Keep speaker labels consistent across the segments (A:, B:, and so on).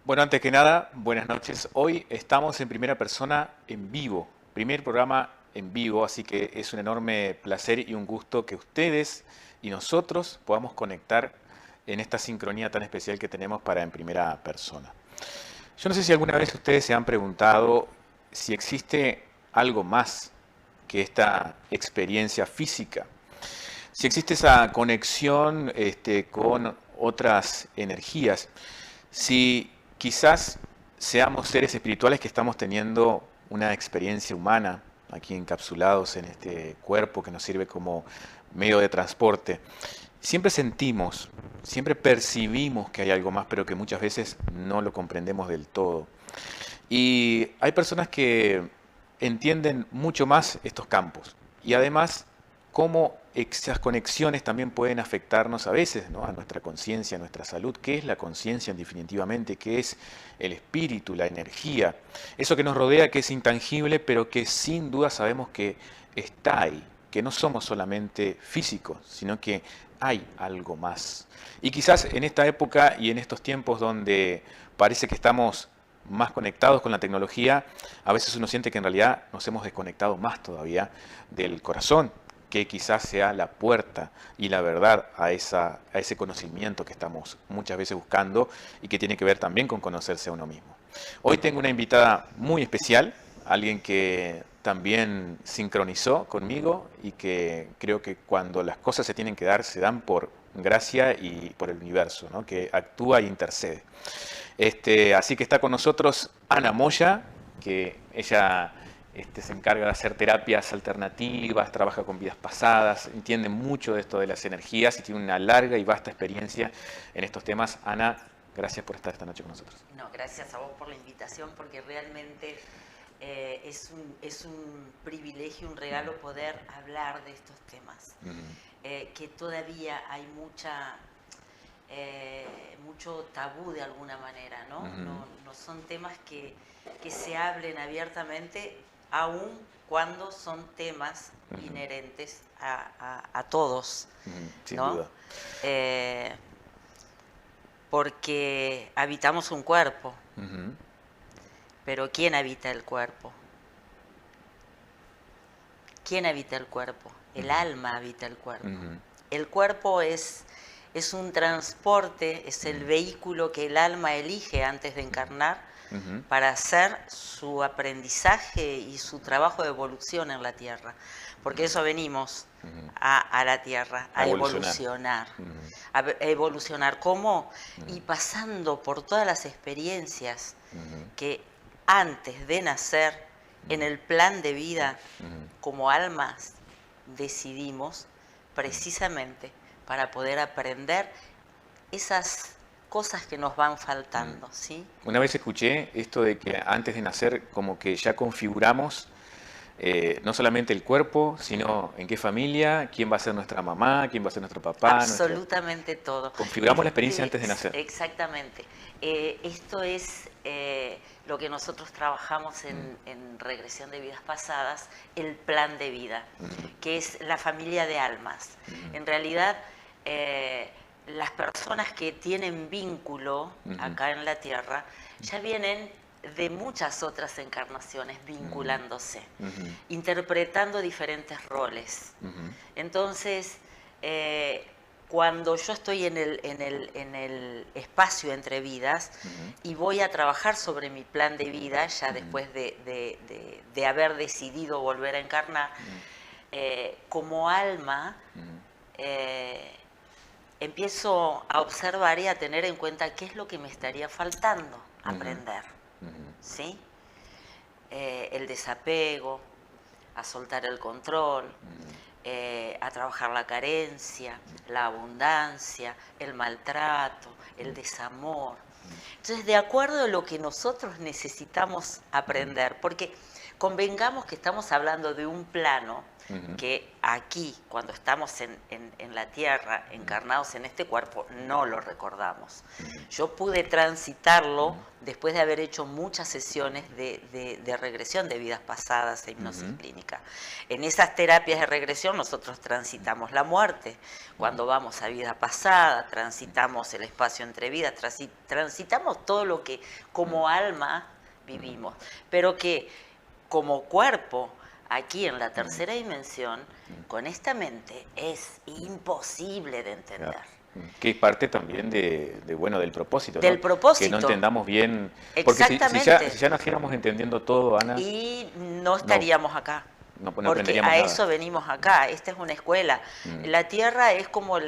A: Bueno, antes que nada, buenas noches. Hoy estamos en primera persona en vivo, primer programa en vivo, así que es un enorme placer y un gusto que ustedes y nosotros podamos conectar en esta sincronía tan especial que tenemos para en primera persona. Yo no sé si alguna vez ustedes se han preguntado si existe algo más que esta experiencia física, si existe esa conexión con otras energías, si quizás seamos seres espirituales que estamos teniendo una experiencia humana aquí encapsulados en este cuerpo que nos sirve como medio de transporte. Siempre sentimos, siempre percibimos que hay algo más, pero que muchas veces no lo comprendemos del todo. Y hay personas que entienden mucho más estos campos y además cómo esas conexiones también pueden afectarnos a veces, ¿no? A nuestra conciencia, a nuestra salud. ¿Qué es la conciencia definitivamente? ¿Qué es el espíritu, la energía? Eso que nos rodea, que es intangible, pero que sin duda sabemos que está ahí, que no somos solamente físicos, sino que hay algo más. Y quizás en esta época y en estos tiempos donde parece que estamos más conectados con la tecnología, a veces uno siente que en realidad nos hemos desconectado más todavía del corazón, que quizás sea la puerta y la verdad a ese conocimiento que estamos muchas veces buscando y que tiene que ver también con conocerse a uno mismo. Hoy tengo una invitada muy especial, alguien que también sincronizó conmigo y que creo que cuando las cosas se tienen que dar, se dan por gracia y por el universo, ¿no? Que actúa e intercede. Así que está con nosotros Ana Moya, que ella se encarga de hacer terapias alternativas, trabaja con vidas pasadas, entiende mucho de esto de las energías y tiene una larga y vasta experiencia en estos temas. Ana, gracias por estar esta noche con nosotros.
B: No, gracias a vos por la invitación, porque realmente es un privilegio, un regalo poder hablar de estos temas, que todavía hay mucho tabú de alguna manera, ¿no? No son temas que se hablen abiertamente, aun cuando son temas inherentes a todos,
A: Sin
B: ¿no?
A: duda.
B: Porque habitamos un cuerpo, pero ¿quién habita el cuerpo? ¿Quién habita el cuerpo? El alma habita el cuerpo. El cuerpo es un transporte, es el vehículo que el alma elige antes de encarnar para hacer su aprendizaje y su trabajo de evolución en la Tierra. Porque eso venimos a la Tierra, a evolucionar. A evolucionar. ¿Cómo? Y pasando por todas las experiencias que antes de nacer, en el plan de vida, como almas, decidimos precisamente para poder aprender esas cosas que nos van faltando, ¿sí?
A: Una vez escuché esto de que antes de nacer como que ya configuramos no solamente el cuerpo, sino en qué familia, quién va a ser nuestra mamá, quién va a ser nuestro papá.
B: Absolutamente todo.
A: Configuramos la experiencia antes de nacer.
B: Exactamente. Esto es lo que nosotros trabajamos en regresión de vidas pasadas, el plan de vida, que es la familia de almas. En realidad, las personas que tienen vínculo acá en la Tierra ya vienen de muchas otras encarnaciones vinculándose, interpretando diferentes roles. Entonces, cuando yo estoy en el espacio entre vidas y voy a trabajar sobre mi plan de vida, ya después de haber decidido volver a encarnar, como alma, empiezo a observar y a tener en cuenta qué es lo que me estaría faltando aprender, ¿sí? El desapego, a soltar el control, a trabajar la carencia, la abundancia, el maltrato, el desamor. Entonces, de acuerdo a lo que nosotros necesitamos aprender, porque convengamos que estamos hablando de un plano que aquí, cuando estamos en la tierra, encarnados en este cuerpo, no lo recordamos. Yo pude transitarlo después de haber hecho muchas sesiones de regresión de vidas pasadas e hipnosis clínica. En esas terapias de regresión nosotros transitamos la muerte. Cuando vamos a vida pasada, transitamos el espacio entre vidas, transitamos todo lo que como alma vivimos, pero que como cuerpo, aquí en la tercera dimensión, con esta mente es imposible de entender.
A: Claro. Que es parte también bueno, del propósito,
B: del
A: ¿no?
B: propósito.
A: Que no entendamos bien. Porque
B: Exactamente.
A: si ya naciéramos entendiendo todo, Ana.
B: Y no estaríamos acá.
A: No
B: porque a
A: nada.
B: eso venimos acá. Esta es una escuela. La Tierra es como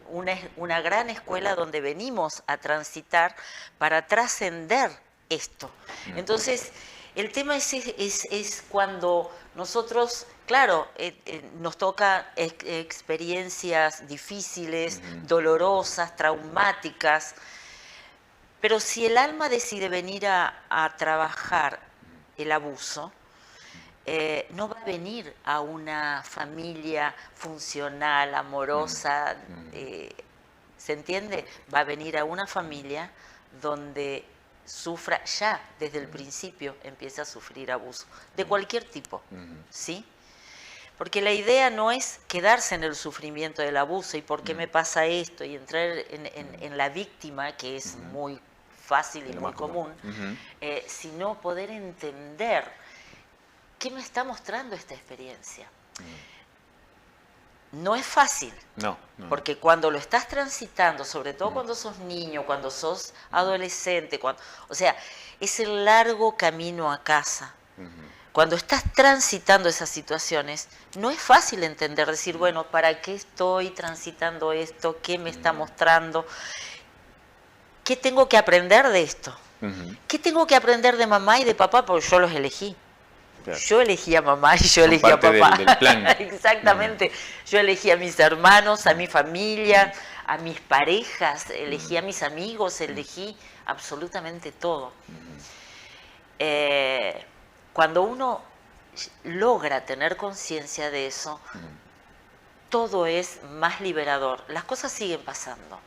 B: una gran escuela donde venimos a transitar para trascender esto. Entonces, el tema es cuando nosotros, claro, nos toca experiencias difíciles, dolorosas, traumáticas, pero si el alma decide venir a trabajar el abuso, no va a venir a una familia funcional, amorosa, ¿se entiende? Va a venir a una familia donde sufra ya desde el principio, empieza a sufrir abuso de cualquier tipo, ¿sí? Porque la idea no es quedarse en el sufrimiento del abuso y por qué me pasa esto y entrar en la víctima, que es muy fácil y muy común, sino poder entender qué me está mostrando esta experiencia. No es fácil,
A: no.
B: Porque cuando lo estás transitando, sobre todo cuando sos niño, cuando sos adolescente, o sea, es el largo camino a casa. Cuando estás transitando esas situaciones, no es fácil entender, decir, bueno, ¿para qué estoy transitando esto? ¿Qué me está mostrando? ¿Qué tengo que aprender de esto? ¿Qué tengo que aprender de mamá y de papá? Porque yo los elegí. Claro. Yo elegí a mamá y yo elegí a papá.
A: Del plan.
B: Exactamente. Yo elegí a mis hermanos, a mi familia, a mis parejas, elegí a mis amigos, elegí absolutamente todo. Cuando uno logra tener conciencia de eso, todo es más liberador. Las cosas siguen pasando,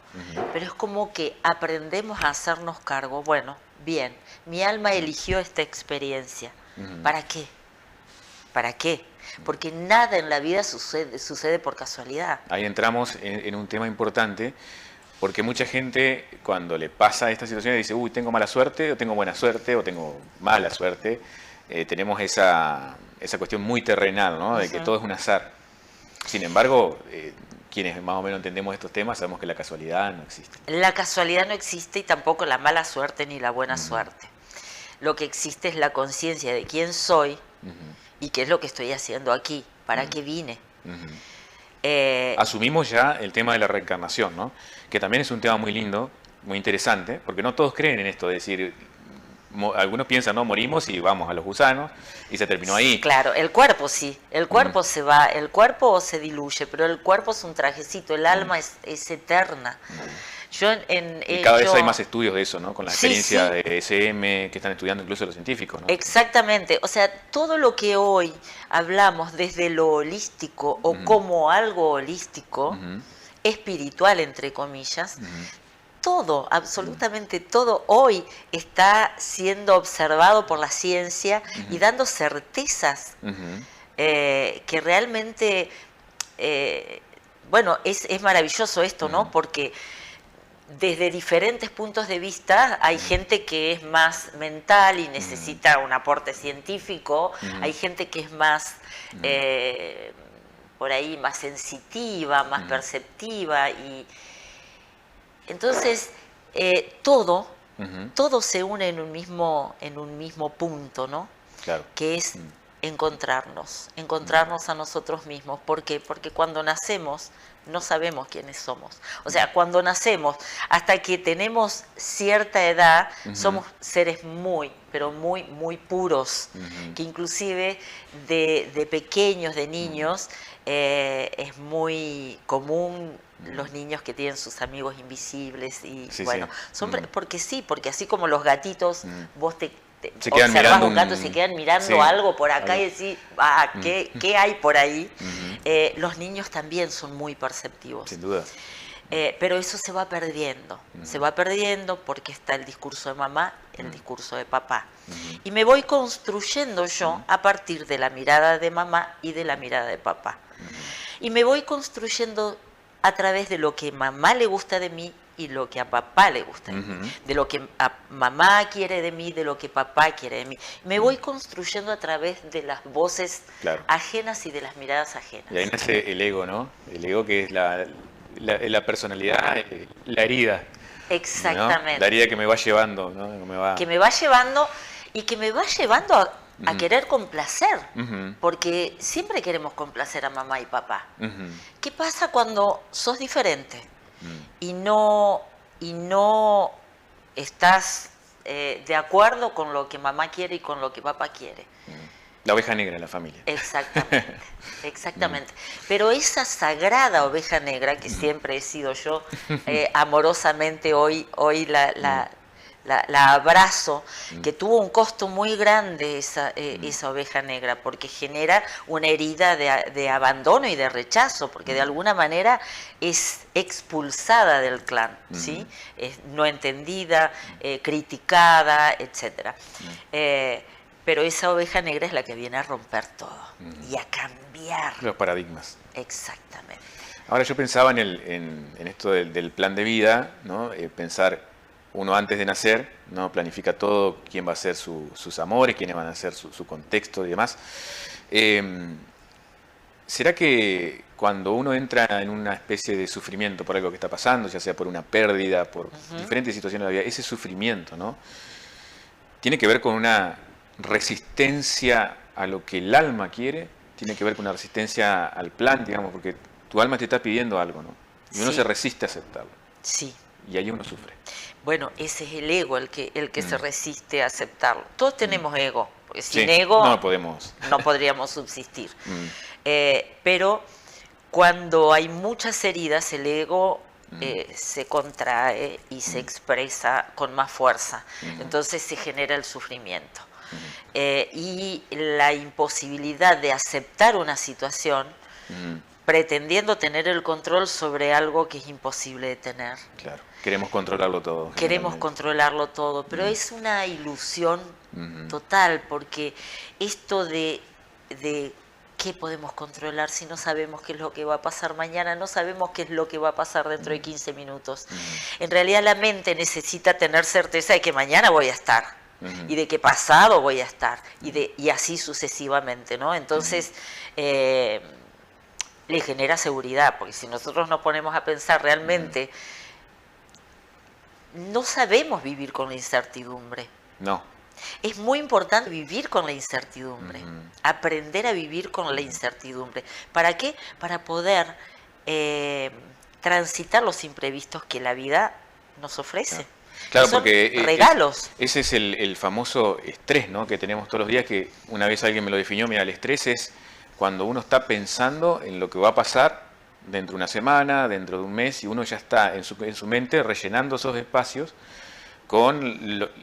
B: pero es como que aprendemos a hacernos cargo. Bueno, bien, mi alma eligió esta experiencia. ¿Para qué? ¿Para qué? Porque nada en la vida sucede por casualidad.
A: Ahí entramos en un tema importante, porque mucha gente cuando le pasa esta situación dice, uy, tengo mala suerte, o tengo buena suerte, o tengo mala suerte. Tenemos esa cuestión muy terrenal, ¿no? De que todo es un azar. Sin embargo, quienes más o menos entendemos estos temas sabemos que la casualidad no existe.
B: La casualidad no existe y tampoco la mala suerte ni la buena suerte. Lo que existe es la conciencia de quién soy y qué es lo que estoy haciendo aquí, para qué vine.
A: Asumimos ya el tema de la reencarnación, ¿no? Que también es un tema muy lindo, muy interesante, porque no todos creen en esto de decir, algunos piensan, no, morimos y vamos a los gusanos y se terminó ahí.
B: Claro, el cuerpo sí, el cuerpo se va, el cuerpo se diluye, pero el cuerpo es un trajecito, el alma es eterna.
A: Y cada vez hay más estudios de eso, ¿no? Con la experiencia de SM que están estudiando incluso los científicos, ¿no?
B: Exactamente, o sea, todo lo que hoy hablamos desde lo holístico o como algo holístico, espiritual entre comillas, todo, absolutamente todo hoy está siendo observado por la ciencia y dando certezas que realmente, bueno, es maravilloso esto, ¿no? Porque desde diferentes puntos de vista hay gente que es más mental y necesita un aporte científico, hay gente que es más, por ahí, más sensitiva, más perceptiva y entonces todo se une en un mismo punto, ¿no?
A: Claro.
B: Que es encontrarnos a nosotros mismos. ¿Por qué? Porque cuando nacemos no sabemos quiénes somos. O sea, cuando nacemos, hasta que tenemos cierta edad, somos seres muy, pero muy, muy puros, que inclusive de pequeños, de niños, es muy común los niños que tienen sus amigos invisibles y porque así como los gatitos, vos te
A: Se quedan
B: observás
A: mirando
B: un gato, se quedan mirando algo por acá y decís, ¿qué hay por ahí? Los niños también son muy perceptivos.
A: Sin duda.
B: Pero eso se va perdiendo porque está el discurso de mamá, el discurso de papá. Y me voy construyendo yo a partir de la mirada de mamá y de la mirada de papá. Y me voy construyendo a través de lo que mamá le gusta de mí y lo que a papá le gusta de mí, de lo que a mamá quiere de mí, de lo que papá quiere de mí. Me voy construyendo a través de las voces ajenas y de las miradas ajenas.
A: Y ahí nace el ego, ¿no? El ego, que es la personalidad, la herida.
B: Exactamente.
A: ¿No? La herida que me va llevando, ¿no?
B: Que me va llevando y que me va llevando a querer complacer, porque siempre queremos complacer a mamá y papá. ¿Qué pasa cuando sos diferente y no estás de acuerdo con lo que mamá quiere y con lo que papá quiere?
A: La oveja negra en la familia.
B: Exactamente, exactamente. Pero esa sagrada oveja negra, que siempre he sido yo, amorosamente hoy la abrazo, que tuvo un costo muy grande esa oveja negra, porque genera una herida de abandono y de rechazo, porque de alguna manera es expulsada del clan, ¿sí? Es no entendida, criticada, etc. Pero esa oveja negra es la que viene a romper todo y a cambiar
A: los paradigmas.
B: Exactamente.
A: Ahora yo pensaba en esto del plan de vida, ¿no? Pensar uno antes de nacer, ¿no? Planifica todo, quién va a ser sus amores, quiénes van a ser su contexto y demás. ¿Será que cuando uno entra en una especie de sufrimiento por algo que está pasando, ya sea por una pérdida, por diferentes situaciones de la vida, ese sufrimiento, ¿no? tiene que ver con una resistencia a lo que el alma quiere? Tiene que ver con una resistencia al plan, digamos, porque tu alma te está pidiendo algo, ¿no? Y uno se resiste a aceptarlo.
B: Sí.
A: Y ahí uno sufre.
B: Bueno, ese es el ego el que se resiste a aceptarlo. Todos tenemos ego, porque sin
A: Sí,
B: ego
A: no
B: podríamos subsistir. Pero cuando hay muchas heridas, el ego se contrae y se expresa con más fuerza. Entonces se genera el sufrimiento. Y la imposibilidad de aceptar una situación pretendiendo tener el control sobre algo que es imposible de tener.
A: Claro, queremos controlarlo todo.
B: Queremos controlarlo todo, pero es una ilusión total, porque esto de ¿qué podemos controlar si no sabemos qué es lo que va a pasar mañana? No sabemos qué es lo que va a pasar dentro de 15 minutos. En realidad la mente necesita tener certeza de que mañana voy a estar. Y de que pasado voy a estar. Y así sucesivamente, ¿no? Entonces le genera seguridad, porque si nosotros nos ponemos a pensar realmente, no sabemos vivir con la incertidumbre.
A: No.
B: Es muy importante vivir con la incertidumbre, aprender a vivir con la incertidumbre. ¿Para qué? Para poder transitar los imprevistos que la vida nos ofrece.
A: Claro, porque
B: regalos.
A: Ese es el famoso estrés, ¿no?, que tenemos todos los días, que una vez alguien me lo definió. Mira, el estrés es cuando uno está pensando en lo que va a pasar dentro de una semana, dentro de un mes, y uno ya está en su mente rellenando esos espacios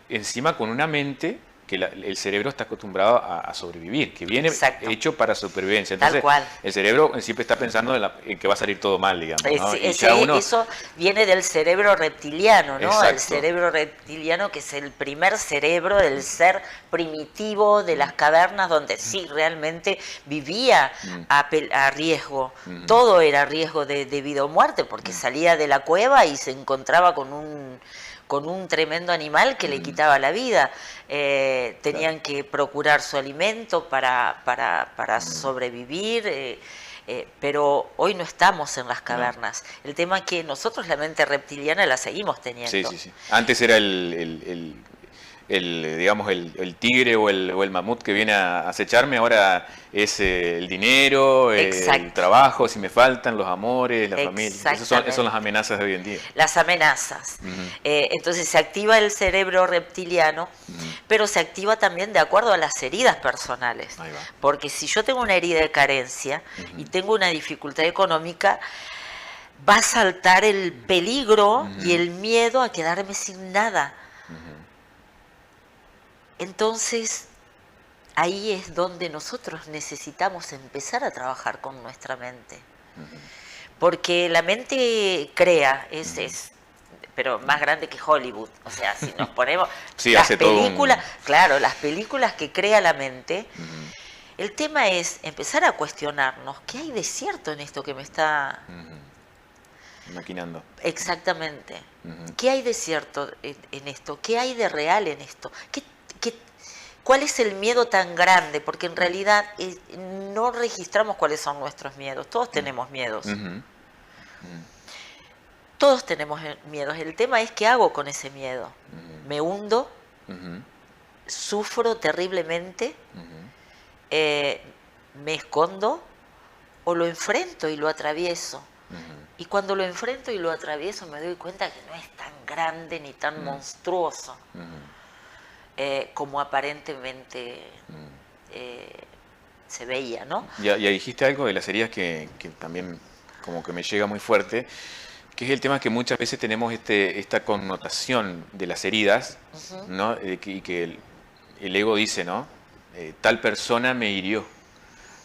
A: encima con una mente que el cerebro está acostumbrado a sobrevivir, que viene hecho para supervivencia. Entonces,
B: tal cual.
A: El cerebro siempre está pensando en que va a salir todo mal, digamos, ¿no?
B: Eso viene del cerebro reptiliano, ¿no?
A: Exacto.
B: El cerebro reptiliano, que es el primer cerebro del ser primitivo de las cavernas, donde sí realmente vivía a riesgo. Todo era riesgo de vida o muerte, porque salía de la cueva y se encontraba con un tremendo animal que le quitaba la vida. Tenían que procurar su alimento para sobrevivir, pero hoy no estamos en las cavernas. No. El tema es que nosotros la mente reptiliana la seguimos teniendo.
A: Sí. Antes era digamos, el tigre o el mamut que viene a acecharme. Ahora es el dinero, el trabajo, si me faltan, los amores, la familia. Esas son las amenazas de hoy en día.
B: Las amenazas. Entonces se activa el cerebro reptiliano, pero se activa también de acuerdo a las heridas personales. Porque si yo tengo una herida de carencia y tengo una dificultad económica, va a saltar el peligro y el miedo a quedarme sin nada. Entonces, ahí es donde nosotros necesitamos empezar a trabajar con nuestra mente. Porque la mente crea, pero más grande que Hollywood. O sea, si nos ponemos
A: Sí,
B: las
A: hace todo
B: películas, claro, las películas que crea la mente, el tema es empezar a cuestionarnos, ¿qué hay de cierto en esto que me está
A: maquinando?
B: exactamente? ¿Qué hay de cierto en esto? ¿Qué hay de real en esto? ¿Cuál es el miedo tan grande? Porque en realidad no registramos cuáles son nuestros miedos. Todos tenemos miedos. Todos tenemos miedos. El tema es qué hago con ese miedo. ¿Me hundo? ¿Sufro terriblemente? ¿Me escondo? ¿O lo enfrento y lo atravieso? Y cuando lo enfrento y lo atravieso me doy cuenta que no es tan grande ni tan monstruoso como aparentemente se veía, ¿no?
A: Ya dijiste algo de las heridas que también como que me llega muy fuerte, que es el tema que muchas veces tenemos esta connotación de las heridas, ¿no? Y que el ego dice, ¿no? Tal persona me hirió,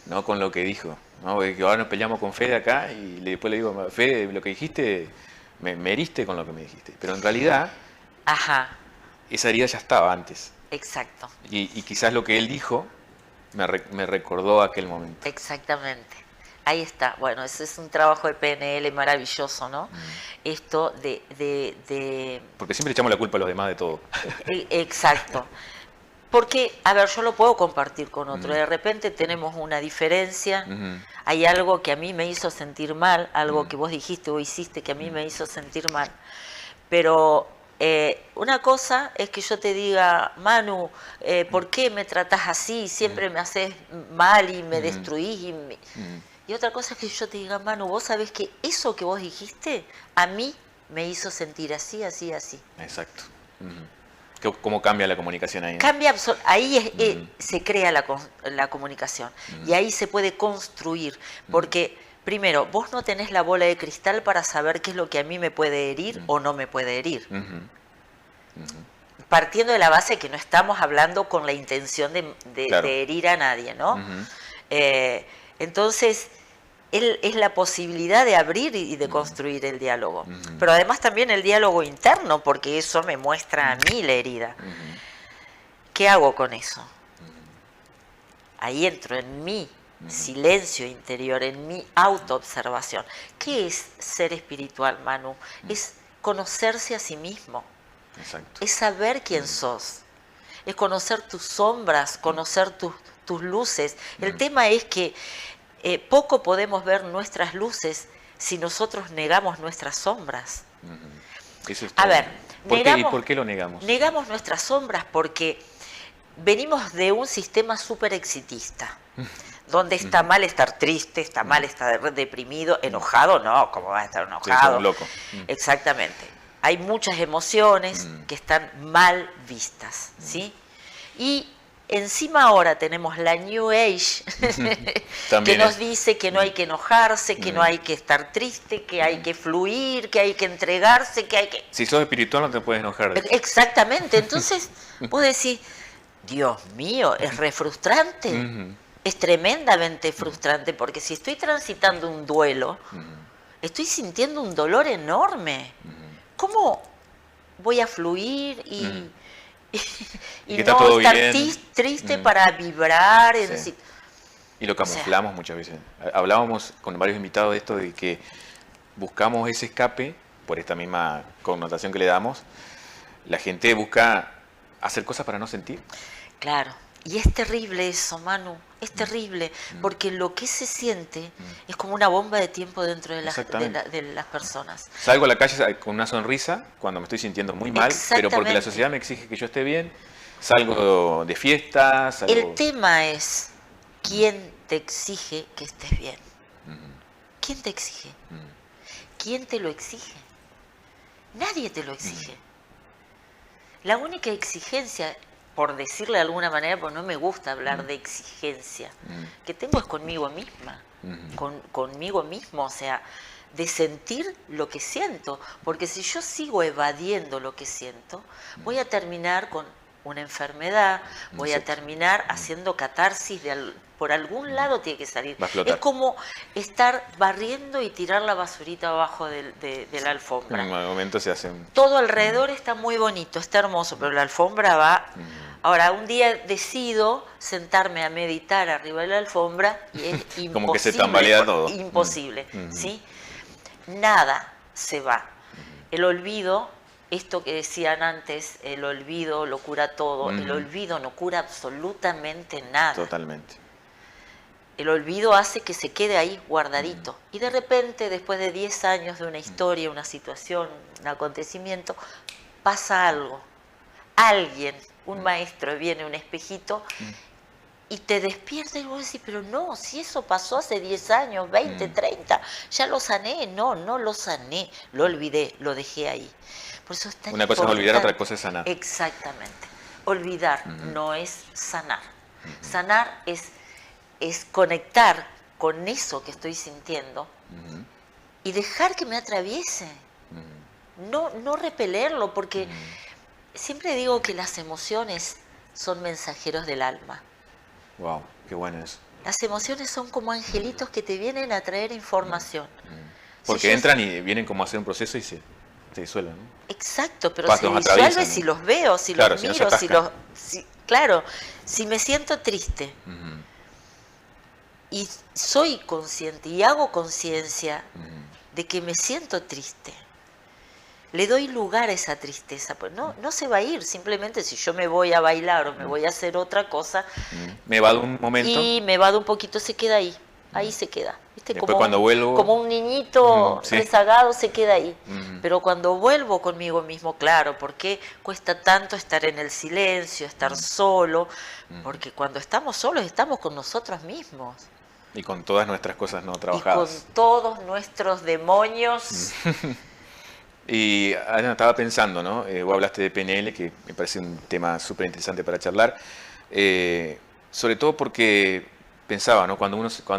A: ¿no? Con lo que dijo, ¿no? Que ahora nos peleamos con Fede acá y después le digo, Fede, lo que dijiste, me heriste con lo que me dijiste. Pero en realidad, esa herida ya estaba antes.
B: Exacto.
A: Y quizás lo que él dijo me recordó aquel momento.
B: Exactamente. Ahí está. Bueno, ese es un trabajo de PNL maravilloso, ¿no? Esto de...
A: Porque siempre echamos la culpa a los demás de todo.
B: Exacto. Porque, a ver, yo lo puedo compartir con otro. De repente tenemos una diferencia, hay algo que a mí me hizo sentir mal, algo que vos dijiste o hiciste que a mí me hizo sentir mal. Pero una cosa es que yo te diga, Manu, ¿por qué me tratás así? Siempre me haces mal y me destruís. Y otra cosa es que yo te diga, Manu, vos sabés que eso que vos dijiste a mí me hizo sentir así, así, así.
A: Exacto. ¿Cómo cambia la comunicación ahí?
B: Cambia, ahí se crea la comunicación y ahí se puede construir, porque primero, vos no tenés la bola de cristal para saber qué es lo que a mí me puede herir o no me puede herir. Partiendo de la base que no estamos hablando con la intención de herir a nadie, ¿no? Entonces, es la posibilidad de abrir y de construir el diálogo. Pero además también el diálogo interno, porque eso me muestra a mí la herida. ¿Qué hago con eso? Ahí entro en mi silencio interior, en mi autoobservación. ¿Qué es ser espiritual, Manu? Es conocerse a sí mismo.
A: Exacto.
B: Es saber quién sos. Es conocer tus sombras, conocer tus luces. El tema es que poco podemos ver nuestras luces si nosotros negamos nuestras sombras.
A: A ver, ¿y por qué lo negamos?
B: Negamos nuestras sombras porque venimos de un sistema súper exitista, donde está mal estar triste, está mal estar deprimido, enojado, no, ¿cómo vas a estar enojado?
A: Sí, loco.
B: Exactamente. Hay muchas emociones que están mal vistas, ¿sí? Y encima ahora tenemos la New Age que nos dice que no hay que enojarse, que no hay que estar triste, que hay que fluir, que hay que entregarse, que hay que...
A: Si sos espiritual no te puedes enojar.
B: Exactamente. Entonces vos decís, Dios mío, es re frustrante. Es tremendamente frustrante porque si estoy transitando un duelo, estoy sintiendo un dolor enorme. ¿Cómo voy a fluir y no estar triste para vibrar?
A: Y lo camuflamos muchas veces. Hablábamos con varios invitados de esto, de que buscamos ese escape, por esta misma connotación que le damos. La gente busca hacer cosas para no sentir.
B: Claro. Y es terrible eso, Manu, es terrible, porque lo que se siente es como una bomba de tiempo dentro de las personas.
A: Salgo a la calle con una sonrisa cuando me estoy sintiendo muy mal, pero porque la sociedad me exige que yo esté bien, salgo de fiestas.
B: El tema es, ¿quién te exige que estés bien? ¿Quién te exige? ¿Quién te lo exige? Nadie te lo exige. La única exigencia, por decirle de alguna manera, porque no me gusta hablar de exigencia, que tengo es conmigo misma, conmigo mismo, o sea, de sentir lo que siento, porque si yo sigo evadiendo lo que siento, voy a terminar con una enfermedad, voy a
A: Exacto.
B: terminar haciendo catarsis, por algún lado tiene que salir.
A: Va a explotar.
B: Es como estar barriendo y tirar la basurita abajo de la alfombra.
A: En un momento se hace un...
B: Todo alrededor está muy bonito, está hermoso, pero la alfombra va... Ahora, un día decido sentarme a meditar arriba de la alfombra y es imposible.
A: Como que se tambalea todo.
B: Imposible, ¿sí? Nada se va. El olvido, esto que decían antes, el olvido lo cura todo, el olvido no cura absolutamente nada.
A: Totalmente.
B: El olvido hace que se quede ahí guardadito. Y de repente, después de 10 años de una historia, una situación, un acontecimiento, pasa algo. Alguien, un maestro, viene un espejito y te despierta y vos decís, pero no, si eso pasó hace 10 años, 20, 30, ya lo sané. No, no lo sané, lo olvidé, lo dejé ahí. Por eso es tan
A: Una cosa es olvidar,
B: importante.
A: otra cosa es sanar.
B: Exactamente. Olvidar no es sanar. Sanar es conectar con eso que estoy sintiendo y dejar que me atraviese. No repelerlo, porque siempre digo que las emociones son mensajeros del alma.
A: Wow, qué bueno eso.
B: Las emociones son como angelitos que te vienen a traer información.
A: Porque
B: Si yo-
A: entran y vienen como a hacer un proceso y se disuelven, ¿no?
B: Exacto, pero
A: Los
B: se
A: atraviesan,
B: disuelve
A: ¿no?
B: si los veo, si
A: Claro,
B: los
A: si no se
B: miro,
A: atascan.
B: claro, si me siento triste y soy consciente y hago conciencia de que me siento triste, le doy lugar a esa tristeza, pues no se va a ir, simplemente si yo me voy a bailar o me voy a hacer otra cosa
A: Me va de un momento.
B: y me va de un poquito, se queda ahí se queda. ¿Viste?
A: Después cuando vuelvo...
B: como un niñito
A: sí.
B: rezagado se queda ahí. Pero cuando vuelvo conmigo mismo, claro, ¿por qué cuesta tanto estar en el silencio, estar solo? Porque cuando estamos solos estamos con nosotros mismos.
A: Y con todas nuestras cosas no
B: Y con
A: trabajadas.
B: todos nuestros demonios.
A: Y Ana, estaba pensando, ¿no? Vos hablaste de PNL, que me parece un tema súper interesante para charlar. Sobre todo porque pensaba, ¿no? Cuando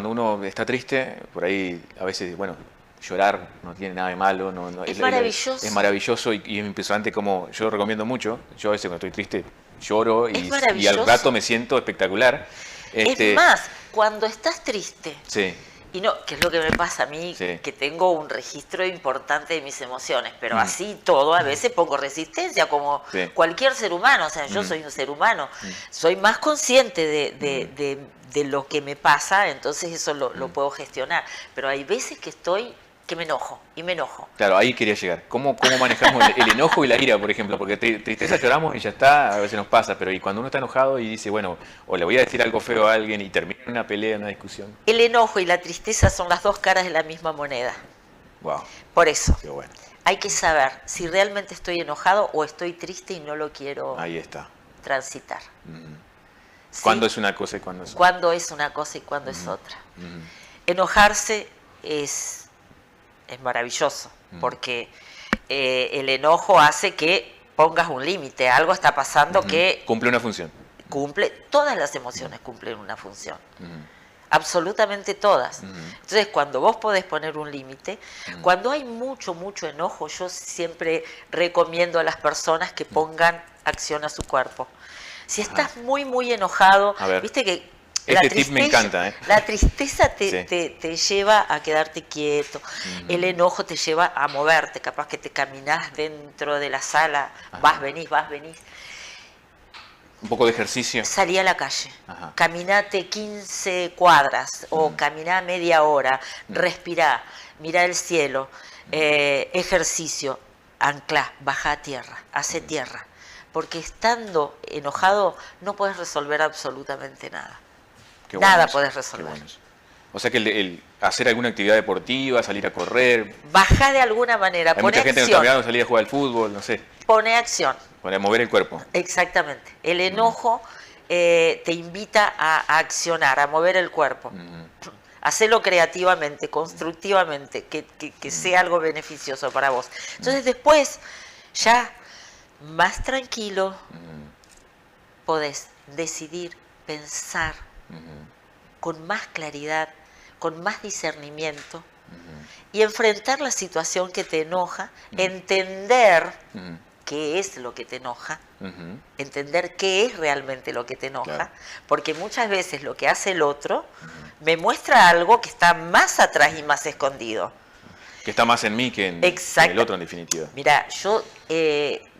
A: uno está triste, por ahí a veces, bueno, llorar no tiene nada de malo.
B: Es maravilloso.
A: Es maravilloso y es impresionante como yo lo recomiendo mucho. Yo a veces cuando estoy triste lloro
B: Es
A: y al
B: maravilloso.
A: rato me siento espectacular.
B: Es más, cuando estás triste,
A: Sí,
B: y no, que es lo que me pasa a mí,
A: Sí.
B: que tengo un registro importante de mis emociones, pero así todo, a veces pongo resistencia como
A: Sí.
B: cualquier ser humano, o sea, yo soy un ser humano, soy más consciente de lo que me pasa, entonces eso lo puedo gestionar, pero hay veces que me enojo, y me enojo.
A: claro, ahí quería llegar. ¿Cómo manejamos el enojo y la ira, por ejemplo? Porque tristeza lloramos y ya está, a veces nos pasa, pero y cuando uno está enojado y dice, bueno, o le voy a decir algo feo a alguien y termina una pelea, una discusión.
B: El enojo y la tristeza son las dos caras de la misma moneda,
A: Wow,
B: por eso.
A: qué bueno.
B: Hay que saber si realmente estoy enojado o estoy triste y no lo quiero
A: Ahí está.
B: transitar. ¿Sí?
A: ¿Cuándo es una cosa y cuándo es otra?
B: Cuándo es una cosa y cuándo es otra. Enojarse es maravilloso, porque el enojo hace que pongas un límite, algo está pasando que
A: Cumple una función.
B: todas las emociones cumplen una función. Absolutamente todas. Entonces, cuando vos podés poner un límite, cuando hay mucho enojo, yo siempre recomiendo a las personas que pongan acción a su cuerpo. Si estás muy enojado,
A: A ver.
B: viste que
A: Este tip me encanta, ¿eh?
B: la tristeza
A: Sí.
B: te lleva a quedarte quieto, el enojo te lleva a moverte, capaz que te caminás dentro de la sala, vas, venís.
A: Un poco de ejercicio.
B: Salí a la calle,
A: Ajá.
B: caminate 15 cuadras o caminá media hora, respirá, mirá el cielo, ejercicio, anclá, baja a tierra, hace tierra. Porque estando enojado no puedes resolver absolutamente nada.
A: Qué bueno
B: Nada
A: eso,
B: podés
A: qué
B: resolver.
A: bueno eso. O sea que el hacer alguna actividad deportiva, salir a correr.
B: Bajá de alguna manera,
A: Hay
B: pone
A: mucha gente que no está
B: acción,
A: mirando salir a jugar al fútbol, no sé,
B: pone acción.
A: para mover el cuerpo.
B: Exactamente. El enojo te invita a accionar, a mover el cuerpo. Hacelo creativamente, constructivamente, que sea algo beneficioso para vos. Entonces después, ya más tranquilo, podés decidir, pensar con más claridad, con más discernimiento y enfrentar la situación que te enoja, entender qué es lo que te enoja,
A: Ujú.
B: entender qué es realmente lo que te enoja,
A: Claro.
B: porque muchas veces lo que hace el otro me muestra algo que está más atrás y más escondido.
A: Que está más en mí que en el
B: Exacto.
A: otro, en definitiva.
B: Mira, yo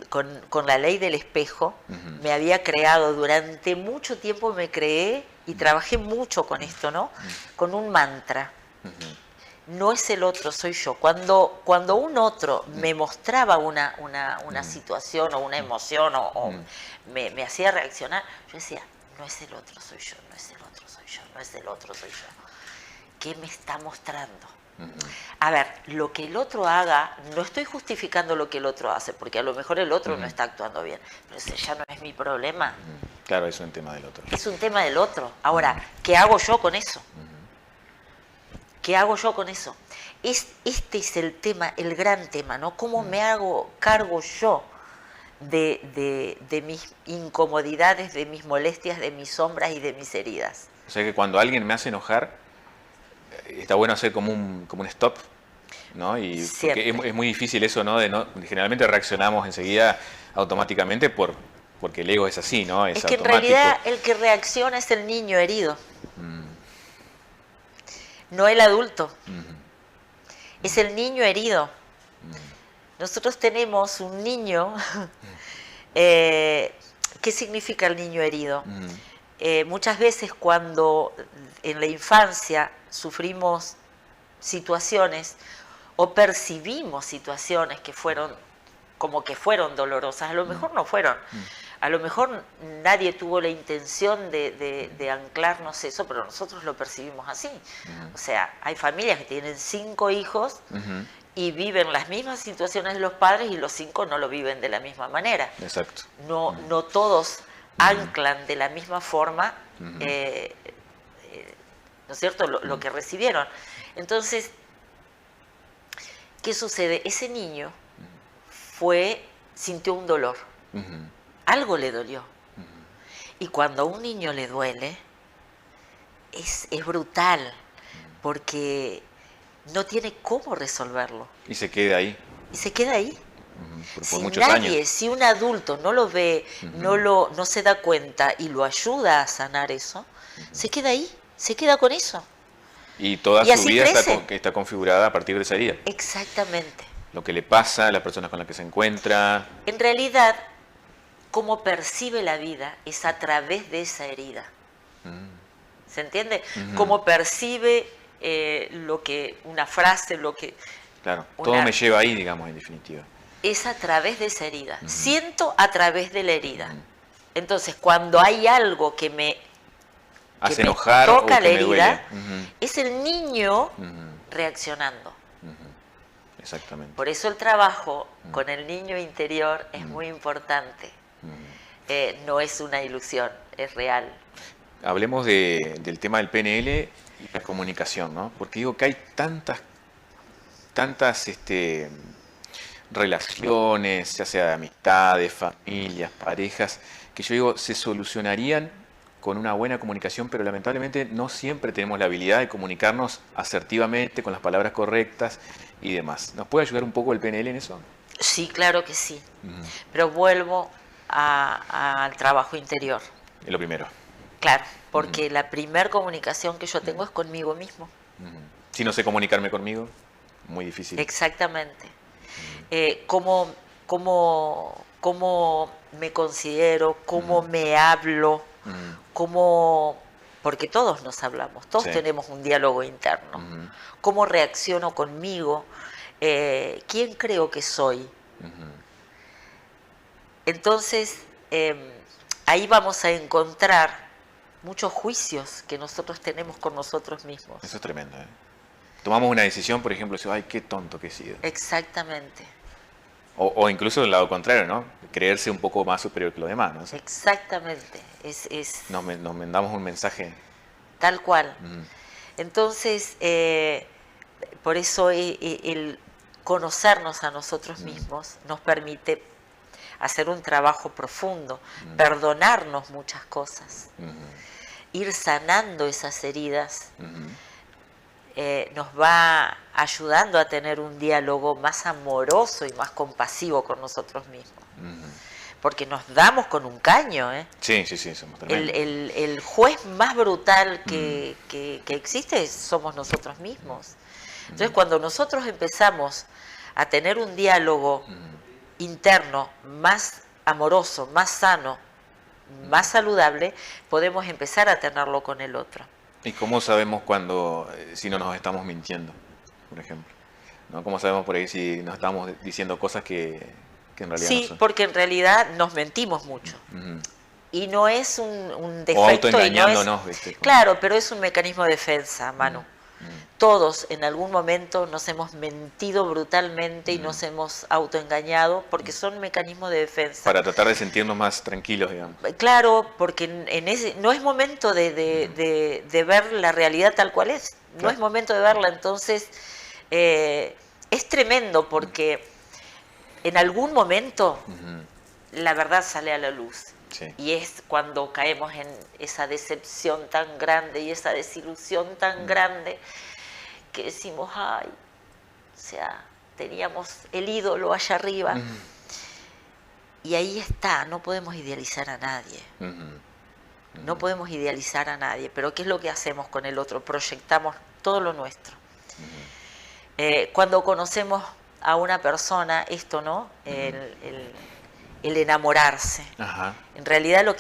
B: con la ley del espejo
A: Ujú.
B: me había creado durante mucho tiempo, me creé y trabajé mucho con esto, ¿no? Con un mantra.
A: Ujú.
B: No es el otro, soy yo. Cuando un otro me mostraba una situación o una emoción o me hacía reaccionar, yo decía, no es el otro, soy yo, no es el otro, soy yo, no es el otro, soy yo. ¿Qué me está mostrando? A ver, lo que el otro haga, no estoy justificando lo que el otro hace, porque a lo mejor el otro no está actuando bien, pero ese ya no es mi problema.
A: Claro, es un tema del otro.
B: Es un tema del otro. Ahora, ¿qué hago yo con eso? ¿Qué hago yo con eso? Este es el tema, el gran tema, ¿no? ¿Cómo me hago cargo yo de mis incomodidades, de mis molestias, de mis sombras y de mis heridas?
A: O sea que cuando alguien me hace enojar, está bueno hacer como un stop, ¿no? Y porque
B: Siempre.
A: es muy difícil eso, ¿no? Generalmente reaccionamos enseguida automáticamente porque el ego es así, ¿no? Es
B: Es que en
A: automático.
B: realidad el que reacciona es el niño herido, no el adulto. Es el niño herido. Nosotros tenemos un niño. ¿Qué significa el niño herido? Muchas veces cuando en la infancia sufrimos situaciones o percibimos situaciones que fueron como que fueron dolorosas, a lo mejor no fueron, a lo mejor nadie tuvo la intención de anclarnos eso, pero nosotros lo percibimos así. O sea, hay familias que tienen 5 hijos y viven las mismas situaciones de los padres y los 5 no lo viven de la misma manera.
A: Exacto.
B: No todos anclan de la misma forma, ¿no es cierto?, lo que recibieron. Entonces, ¿qué sucede? Ese niño sintió un dolor, algo le dolió. Y cuando a un niño le duele, es brutal, porque no tiene cómo resolverlo.
A: Y se queda ahí.
B: Y se queda ahí.
A: Por
B: Si
A: muchos
B: nadie,
A: años.
B: si un adulto no lo ve, no se da cuenta y lo ayuda a sanar eso, se queda ahí, se queda con eso.
A: Y toda
B: Y
A: su
B: así
A: vida
B: crece.
A: está configurada a partir de esa herida.
B: Exactamente.
A: Lo que le pasa a las personas con las que se encuentra.
B: En realidad, cómo percibe la vida es a través de esa herida. ¿Se entiende? Cómo percibe una frase,
A: Claro, todo me lleva ahí, digamos, en definitiva.
B: es a través de esa herida. Siento a través de la herida. Entonces, cuando hay algo que me
A: Hace enojar o
B: toca
A: que
B: la
A: me
B: herida,
A: duele.
B: es el niño reaccionando.
A: Exactamente.
B: Por eso el trabajo con el niño interior es muy importante. No es una ilusión, es real.
A: Hablemos del tema del PNL y la comunicación, ¿no? Porque digo que hay tantas relaciones, ya sea de amistades, familias, parejas, que yo digo, se solucionarían con una buena comunicación, pero lamentablemente no siempre tenemos la habilidad de comunicarnos asertivamente, con las palabras correctas y demás. ¿Nos puede ayudar un poco el PNL en eso?
B: Sí, claro que sí. Pero vuelvo al trabajo interior.
A: Es lo primero.
B: Claro, porque la primer comunicación que yo tengo es conmigo mismo.
A: Si no sé comunicarme conmigo, muy difícil.
B: Exactamente. Cómo me considero, cómo me hablo, porque todos nos hablamos, todos tenemos un diálogo interno. Cómo reacciono conmigo, quién creo que soy. Entonces, ahí vamos a encontrar muchos juicios que nosotros tenemos con nosotros mismos.
A: Eso es tremendo, ¿eh? Tomamos una decisión, por ejemplo, decimos, ay, qué tonto que he sido.
B: Exactamente.
A: O incluso del lado contrario, ¿no? Creerse un poco más superior que los demás, ¿no?
B: Exactamente.
A: Nos mandamos un mensaje.
B: Tal cual. Entonces, por eso el conocernos a nosotros mismos nos permite hacer un trabajo profundo, perdonarnos muchas cosas, ir sanando esas heridas, nos va ayudando a tener un diálogo más amoroso y más compasivo con nosotros mismos. Porque nos damos con un caño, ¿eh?
A: Sí, somos tremendos.
B: El juez más brutal que existe somos nosotros mismos. Entonces, cuando nosotros empezamos a tener un diálogo interno más amoroso, más sano, más saludable, podemos empezar a tenerlo con el otro.
A: ¿Y cómo sabemos cuando, si no nos estamos mintiendo, por ejemplo? ¿No? ¿Cómo sabemos por ahí si nos estamos diciendo cosas que en realidad no
B: Sí,
A: son?
B: porque en realidad nos mentimos mucho. Y no es un defecto.
A: O autoengañándonos, ¿viste?
B: Claro, pero es un mecanismo de defensa, Manu. Todos en algún momento nos hemos mentido brutalmente y nos hemos autoengañado porque son mecanismos de defensa.
A: Para tratar de sentirnos más tranquilos, digamos.
B: Claro, porque no es momento de ver la realidad tal cual es. No
A: Claro.
B: es momento de verla. Entonces, es tremendo porque en algún momento la verdad sale a la luz.
A: Sí.
B: Y es cuando caemos en esa decepción tan grande y esa desilusión tan grande que decimos, ay, o sea, teníamos el ídolo allá arriba. Y ahí está, no podemos idealizar a nadie. No podemos idealizar a nadie, pero ¿qué es lo que hacemos con el otro? Proyectamos todo lo nuestro. Cuando conocemos a una persona, esto, ¿no? El enamorarse.
A: Ajá.
B: En realidad lo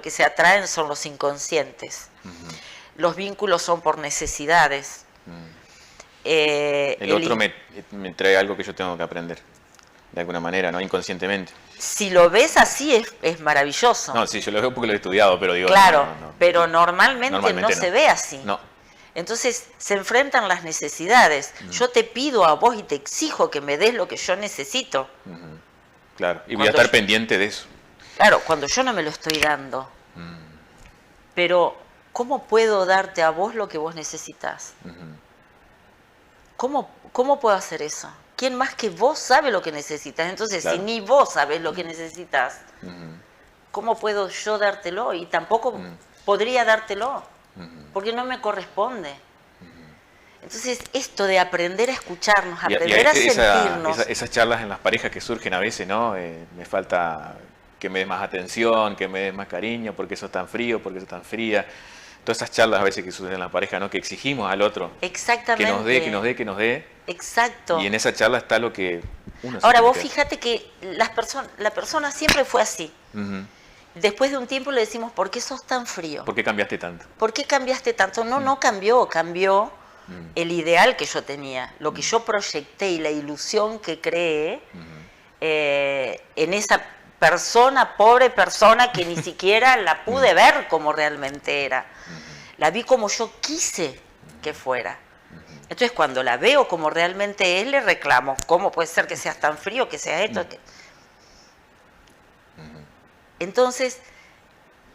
B: que se atraen son los inconscientes. Los vínculos son por necesidades.
A: El otro me trae algo que yo tengo que aprender, de alguna manera, ¿no? Inconscientemente.
B: Si lo ves así es maravilloso.
A: No, sí, yo lo veo porque lo he estudiado, pero digo...
B: Claro,
A: no.
B: pero normalmente no se ve así.
A: No.
B: Entonces se enfrentan las necesidades. Yo te pido a vos y te exijo que me des lo que yo necesito.
A: Claro, y voy a estar pendiente de eso.
B: Claro, cuando yo no me lo estoy dando. Pero, ¿cómo puedo darte a vos lo que vos necesitas? ¿Cómo puedo hacer eso? ¿Quién más que vos sabe lo que necesitas? Entonces,
A: Claro.
B: si ni vos sabés lo que necesitas, ¿cómo puedo yo dártelo? Y tampoco podría dártelo, porque no me corresponde. Entonces, esto de aprender a escucharnos, aprender a sentirnos...
A: Esas charlas en las parejas que surgen a veces, ¿no? Me falta que me des más atención, que me des más cariño, porque sos tan frío, porque sos tan fría. Todas esas charlas a veces que suceden en la pareja, ¿no? Que exigimos al otro.
B: Exactamente.
A: Que nos dé.
B: Exacto.
A: Y en esa charla está lo que uno...
B: Ahora, vos fíjate que la persona siempre fue así. Después de un tiempo le decimos, ¿por qué sos tan frío?
A: ¿Por qué cambiaste tanto?
B: ¿Por qué cambiaste tanto? No cambió el ideal que yo tenía, lo que yo proyecté y la ilusión que creé en esa persona, pobre persona, que ni siquiera la pude ver como realmente era. La vi como yo quise que fuera. Entonces, cuando la veo como realmente es, le reclamo, ¿cómo puede ser que seas tan frío, que seas esto? Entonces,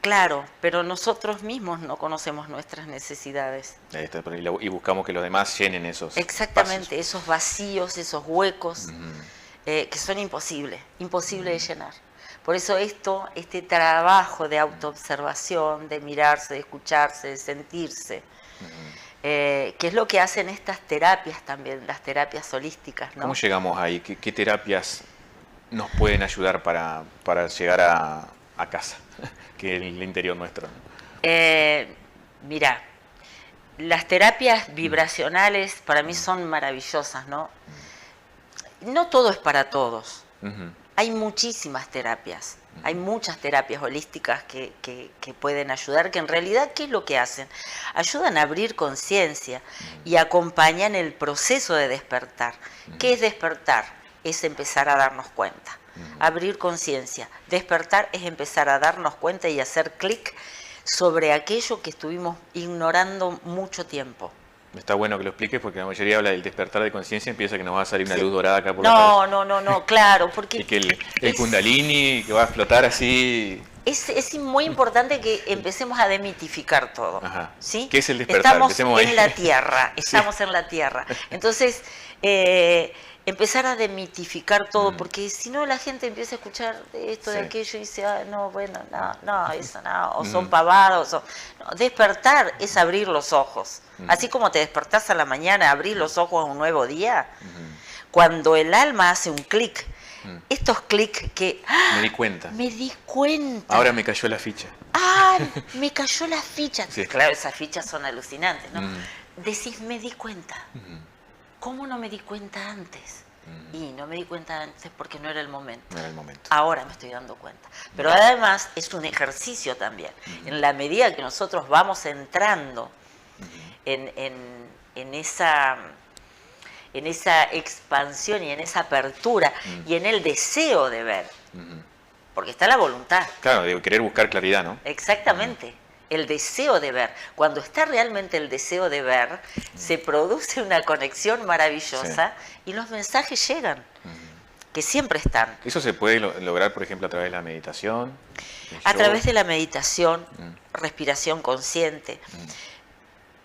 B: claro, pero nosotros mismos no conocemos nuestras necesidades.
A: Ahí está, y buscamos que los demás llenen esos
B: Exactamente,
A: espacios.
B: esos vacíos, esos huecos que son imposibles de llenar. Por eso este trabajo de autoobservación, de mirarse, de escucharse, de sentirse, que es lo que hacen estas terapias también, las terapias holísticas, ¿no?
A: ¿Cómo llegamos ahí? ¿Qué terapias nos pueden ayudar para llegar a casa, que es el interior nuestro, ¿no?
B: Mira, las terapias vibracionales para mí son maravillosas, ¿no? No todo es para todos. Hay muchísimas terapias, hay muchas terapias holísticas que pueden ayudar, que en realidad, ¿qué es lo que hacen? Ayudan a abrir conciencia y acompañan el proceso de despertar. ¿Qué es despertar? Es empezar a darnos cuenta. Abrir conciencia. Despertar es empezar a darnos cuenta y hacer clic sobre aquello que estuvimos ignorando mucho tiempo.
A: Está bueno que lo expliques porque la mayoría habla del despertar de conciencia y piensa que nos va a salir una luz dorada acá por la cabeza.
B: No, claro, porque...
A: Y que el kundalini que va a explotar así...
B: Es muy importante que empecemos a demitificar todo.
A: Ajá.
B: ¿Sí?
A: ¿Qué es el despertar?
B: Estamos
A: Empecemos ahí.
B: en la Tierra, estamos en la Tierra. Entonces, empezar a demitificar todo,
A: Mm.
B: porque si no la gente empieza a escuchar de esto, de
A: Sí.
B: aquello, y dice, "Ah, no, bueno, no, eso no, o son
A: Mm.
B: pavados". No, despertar es abrir los ojos.
A: Mm.
B: Así como te despertás a la mañana, abrís los ojos a un nuevo día.
A: Mm.
B: Cuando el alma hace un clic,
A: Mm.
B: estos clics que...
A: Me di cuenta.
B: Me di cuenta.
A: Ahora me cayó la ficha.
B: ¡Ah! Me cayó la ficha.
A: Sí.
B: Claro, esas fichas son alucinantes, ¿no?
A: Mm.
B: Decís, me di cuenta.
A: Mm.
B: ¿Cómo no me di cuenta antes?
A: Mm.
B: Y no me di cuenta antes porque no era el momento.
A: No era el momento.
B: Ahora me estoy dando cuenta. Pero además es un ejercicio también. En la medida que nosotros vamos entrando en esa expansión y en esa apertura y en el deseo de ver,
A: Mm.
B: porque está la voluntad.
A: Claro, de querer buscar claridad, ¿no?
B: Exactamente. El deseo de ver. Cuando está realmente el deseo de ver, se produce una conexión maravillosa y los mensajes llegan, que siempre están.
A: Eso se puede lograr, por ejemplo, a través de la meditación.
B: A través de la meditación, respiración consciente.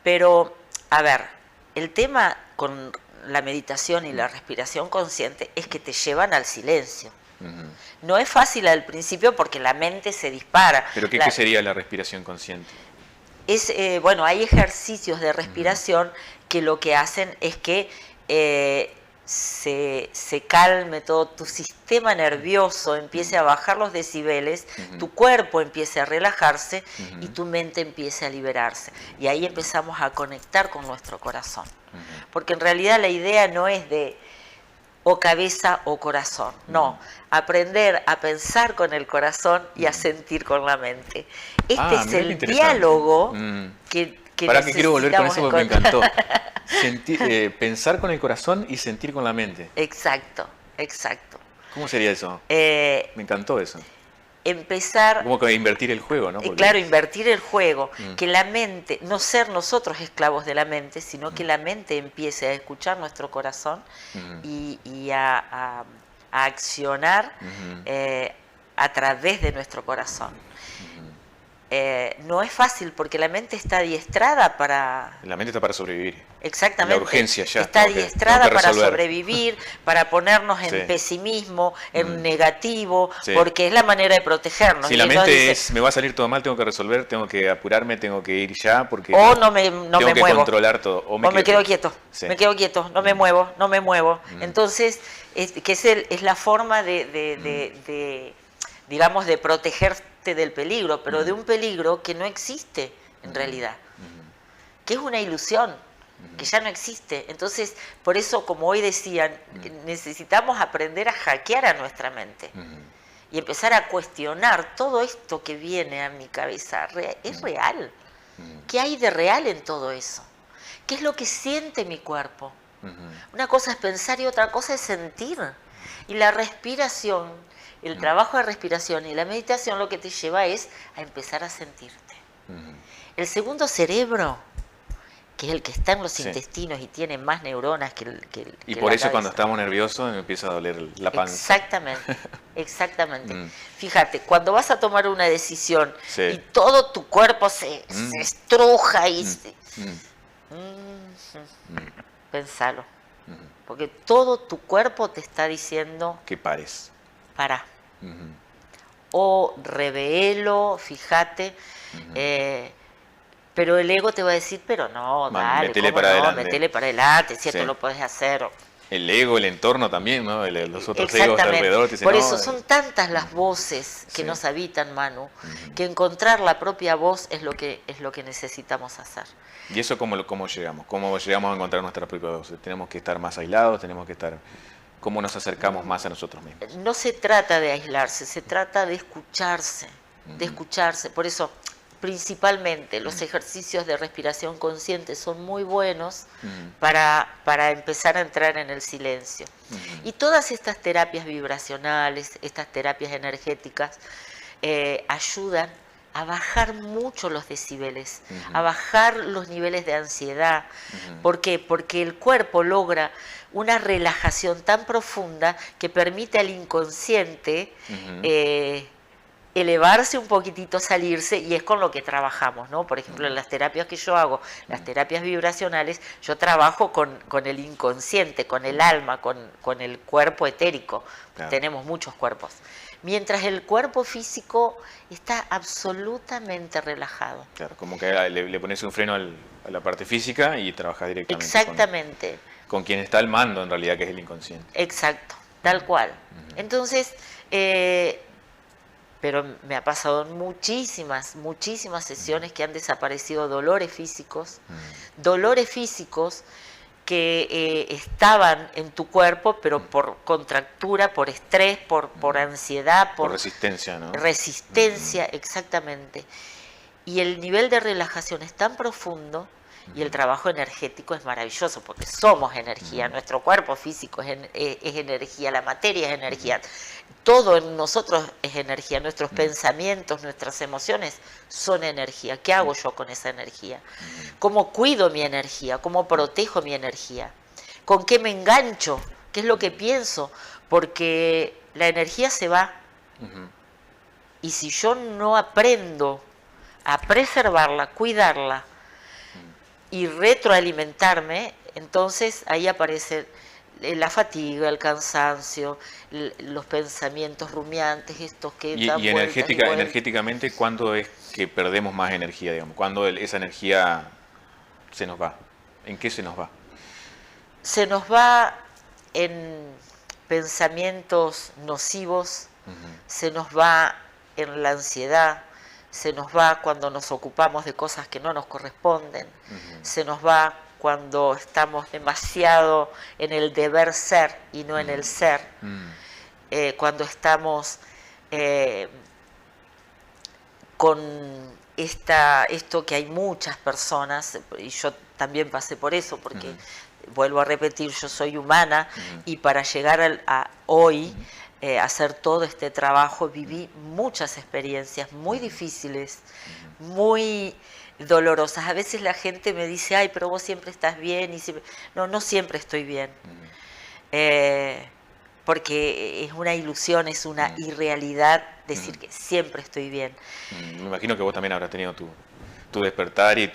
B: Pero, a ver, el tema con la meditación y la respiración consciente es que te llevan al silencio. No es fácil al principio porque la mente se dispara.
A: ¿Pero qué sería la respiración consciente?
B: Bueno, hay ejercicios de respiración que lo que hacen es que se calme todo tu sistema nervioso, empiece a bajar los decibeles, tu cuerpo empiece a relajarse y tu mente empiece a liberarse. Y ahí empezamos a conectar con nuestro corazón. Porque en realidad la idea no es de o cabeza o corazón, no. Aprender a pensar con el corazón y a sentir con la mente. Este es
A: Mira qué
B: el
A: interesante.
B: diálogo que
A: Para que quiero volver con eso porque me
B: necesitamos
A: encantó. Pensar con el corazón y sentir con la mente.
B: Exacto, exacto.
A: ¿Cómo sería eso? Me encantó eso.
B: Empezar...
A: Como que invertir el juego, ¿no? Porque...
B: Claro, invertir el juego, que la mente, no ser nosotros esclavos de la mente, sino que la mente empiece a escuchar nuestro corazón y a accionar a través de nuestro corazón. No es fácil porque la mente está adiestrada para...
A: La mente está para sobrevivir.
B: Exactamente.
A: La urgencia ya.
B: Está adiestrada para
A: resolver.
B: sobrevivir, para ponernos en
A: Sí.
B: pesimismo, en negativo,
A: Sí.
B: porque es la manera de protegernos.
A: Si
B: Y
A: la
B: entonces
A: mente
B: dice,
A: es, me va a salir todo mal, tengo que resolver, tengo que apurarme, tengo que ir ya, porque
B: o no me
A: tengo que
B: muevo.
A: controlar todo. O
B: Me quedo quieto,
A: Sí.
B: me quedo quieto, no me muevo, no me muevo. Entonces, es la forma digamos, de protegerte del peligro, pero de un peligro que no existe en realidad, que es una ilusión, que ya no existe. Entonces, por eso, como hoy decían, necesitamos aprender a hackear a nuestra mente y empezar a cuestionar todo esto que viene a mi cabeza. ¿Es real? ¿Qué hay de real en todo eso? ¿Qué es lo que siente mi cuerpo? Una cosa es pensar y otra cosa es sentir. Y la respiración, el trabajo de respiración y la meditación lo que te lleva es a empezar a sentirte. El segundo cerebro, que es el que está en los
A: Sí.
B: intestinos y tiene más neuronas que
A: Y
B: que
A: por
B: la
A: eso cuando
B: cabeza.
A: estamos nerviosos me empieza a doler la panza.
B: Exactamente, exactamente. Fíjate, cuando vas a tomar una decisión
A: Sí.
B: y todo tu cuerpo se estruja y pensalo. Porque todo tu cuerpo te está diciendo,
A: Que pares.
B: para. O revéelo, fíjate. Pero el ego te va a decir, pero no,
A: Man,
B: dale,
A: metele
B: ¿cómo
A: para
B: no?
A: adelante.
B: Metele para adelante, si esto
A: Sí.
B: lo podés hacer.
A: El ego, el entorno también, ¿no? Los otros egos alrededor te dicen,
B: Por
A: no,
B: eso son tantas las voces que
A: Sí.
B: nos habitan, Manu, que encontrar la propia voz es lo que necesitamos hacer.
A: ¿Y eso cómo llegamos? ¿Cómo llegamos a encontrar nuestra propia voz? ¿Tenemos que estar más aislados? ¿Tenemos que estar... ¿Cómo nos acercamos más a nosotros mismos?
B: No se trata de aislarse, se trata de escucharse, Por eso, principalmente, los ejercicios de respiración consciente son muy buenos para empezar a entrar en el silencio. Y todas estas terapias vibracionales, estas terapias energéticas, ayudan a bajar mucho los decibeles, a bajar los niveles de ansiedad. ¿Por qué? Porque el cuerpo logra una relajación tan profunda que permite al inconsciente elevarse un poquitito, salirse, y es con lo que trabajamos, ¿no? Por ejemplo, en las terapias que yo hago, las terapias vibracionales, yo trabajo con el inconsciente, con el alma, con el cuerpo etérico.
A: Claro.
B: Tenemos muchos cuerpos. Mientras el cuerpo físico está absolutamente relajado.
A: Claro, como que le pones un freno a la parte física y trabajas directamente
B: Exactamente.
A: con quien está al mando, en realidad, que es el inconsciente.
B: Exacto, tal cual. Entonces, pero me ha pasado en muchísimas sesiones que han desaparecido dolores físicos que estaban en tu cuerpo, pero por contractura, por estrés, por ansiedad,
A: por resistencia, ¿no?
B: Resistencia, exactamente. Y el nivel de relajación es tan profundo y el trabajo energético es maravilloso, porque somos energía, nuestro cuerpo físico es energía, la materia es energía, todo en nosotros es energía, nuestros pensamientos, nuestras emociones son energía. ¿Qué hago yo con esa energía? ¿Cómo cuido mi energía? ¿Cómo protejo mi energía? ¿Con qué me engancho? ¿Qué es lo que pienso? Porque la energía se va. Y si yo no aprendo a preservarla, cuidarla y retroalimentarme, entonces ahí aparece la fatiga, el cansancio, los pensamientos rumiantes, estos que dan
A: y
B: vueltas y vueltas.
A: energéticamente, ¿cuándo es que perdemos más energía, digamos? ¿Cuándo esa energía se nos va? ¿En qué se nos va?
B: Se nos va en pensamientos nocivos, se nos va en la ansiedad, se nos va cuando nos ocupamos de cosas que no nos corresponden, se nos va cuando estamos demasiado en el deber ser y no en el ser, cuando estamos con esto que hay muchas personas, y yo también pasé por eso, porque vuelvo a repetir, yo soy humana, y para llegar a hoy, hacer todo este trabajo, viví muchas experiencias muy difíciles, muy dolorosas. A veces la gente me dice, ay, pero vos siempre estás bien. Y siempre... No, no siempre estoy bien. Porque es una ilusión, es una irrealidad decir que siempre estoy bien.
A: Me imagino que vos también habrás tenido tu despertar y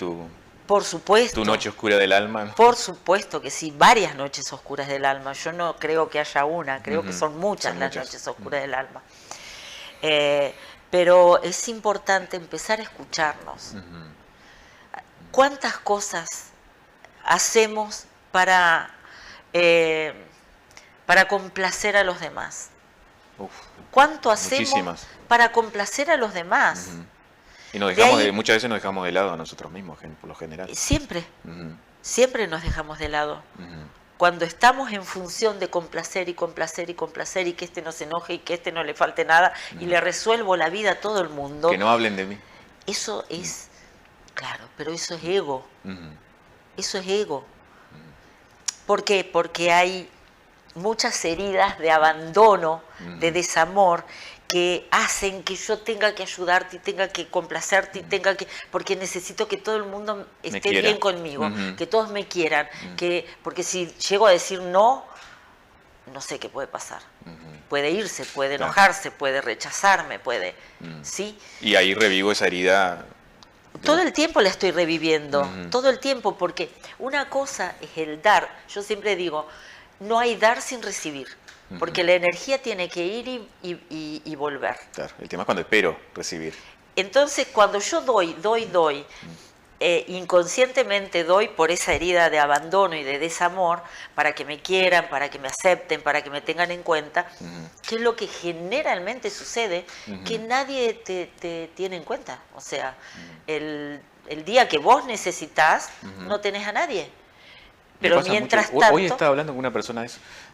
B: por supuesto,
A: tu noche oscura del alma, ¿no?
B: Por supuesto que sí, varias noches oscuras del alma. Yo no creo que haya una, creo que son muchas las noches oscuras del alma. Pero es importante empezar a escucharnos. ¿Cuántas cosas hacemos para complacer a los demás? ¿Cuánto hacemos
A: muchísimas
B: para complacer a los demás?
A: Y muchas veces nos dejamos de lado a nosotros mismos, por lo general.
B: Siempre, siempre nos dejamos de lado. Cuando estamos en función de complacer y complacer y complacer, y que este no se enoje y que este no le falte nada, y le resuelvo la vida a todo el mundo.
A: Que no hablen de mí.
B: Eso es, claro, pero eso es ego. Eso es ego. ¿Por qué? Porque hay muchas heridas de abandono, de desamor, que hacen que yo tenga que ayudarte y tenga que complacerte y tenga que... Porque necesito que todo el mundo esté bien conmigo, que todos me quieran, porque si llego a decir no, no sé qué puede pasar. Puede irse, puede enojarse, puede rechazarme, puede... ¿sí?
A: Y ahí revivo esa herida.
B: Todo el tiempo la estoy reviviendo, todo el tiempo, porque una cosa es el dar. Yo siempre digo, no hay dar sin recibir. Porque la energía tiene que ir y volver.
A: Claro, el tema es cuando espero recibir.
B: Entonces, cuando yo doy, inconscientemente doy por esa herida de abandono y de desamor, para que me quieran, para que me acepten, para que me tengan en cuenta, que es lo que generalmente sucede, que nadie te tiene en cuenta. O sea, el día que vos necesitas, no tenés a nadie. Pero mientras tanto...
A: Hoy estaba hablando con una persona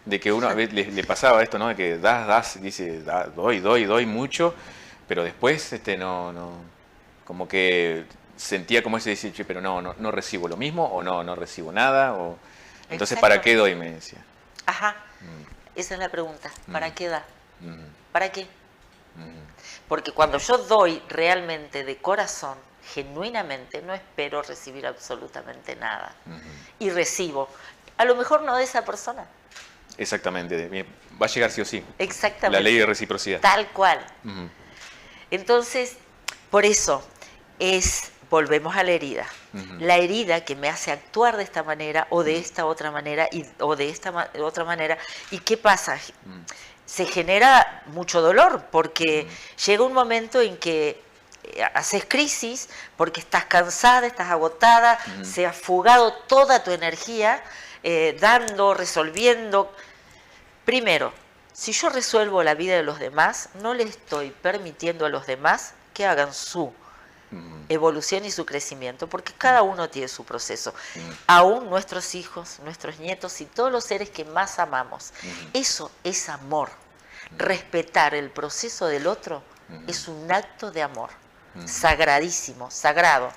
A: de que una vez le pasaba esto, ¿no? De que dice, doy mucho, pero después como que sentía como ese decir, pero no recibo lo mismo, o no recibo nada, o entonces ¿para qué doy? Me decía.
B: Ajá, esa es la pregunta, ¿para qué da? ¿Para qué? Porque cuando yo doy realmente de corazón, genuinamente, no espero recibir absolutamente nada. Y recibo. A lo mejor no de esa persona.
A: Exactamente. Va a llegar sí o sí.
B: Exactamente.
A: La ley de reciprocidad.
B: Tal cual. Entonces, por eso volvemos a la herida. La herida que me hace actuar de esta manera o de esta otra manera o de esta otra manera. ¿Y qué pasa? Se genera mucho dolor porque llega un momento en que haces crisis porque estás cansada, estás agotada, se ha fugado toda tu energía dando, resolviendo. Primero, si yo resuelvo la vida de los demás, no le estoy permitiendo a los demás que hagan su evolución y su crecimiento, porque cada uno tiene su proceso. Aún nuestros hijos, nuestros nietos y todos los seres que más amamos. Eso es amor. Respetar el proceso del otro es un acto de amor. Sagradísimo, sagrado.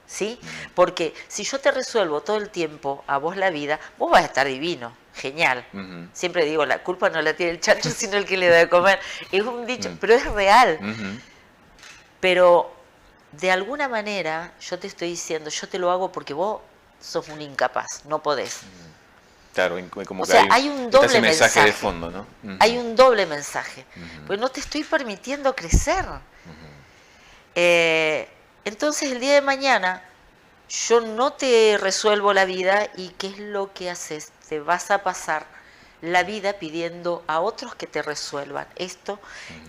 B: ¿Sí? Porque si yo te resuelvo todo el tiempo a vos la vida, vos vas a estar divino, genial. Siempre digo, la culpa no la tiene el chancho, sino el que le da de comer. Es un dicho, pero es real. Pero de alguna manera yo te estoy diciendo, yo te lo hago porque vos sos un incapaz, no podés.
A: Claro, como
B: o
A: que
B: sea, hay un doble mensaje
A: de fondo, ¿no?
B: Hay un doble mensaje. Pues no te estoy permitiendo crecer. Entonces el día de mañana yo no te resuelvo la vida y ¿qué es lo que haces? Te vas a pasar la vida pidiendo a otros que te resuelvan esto,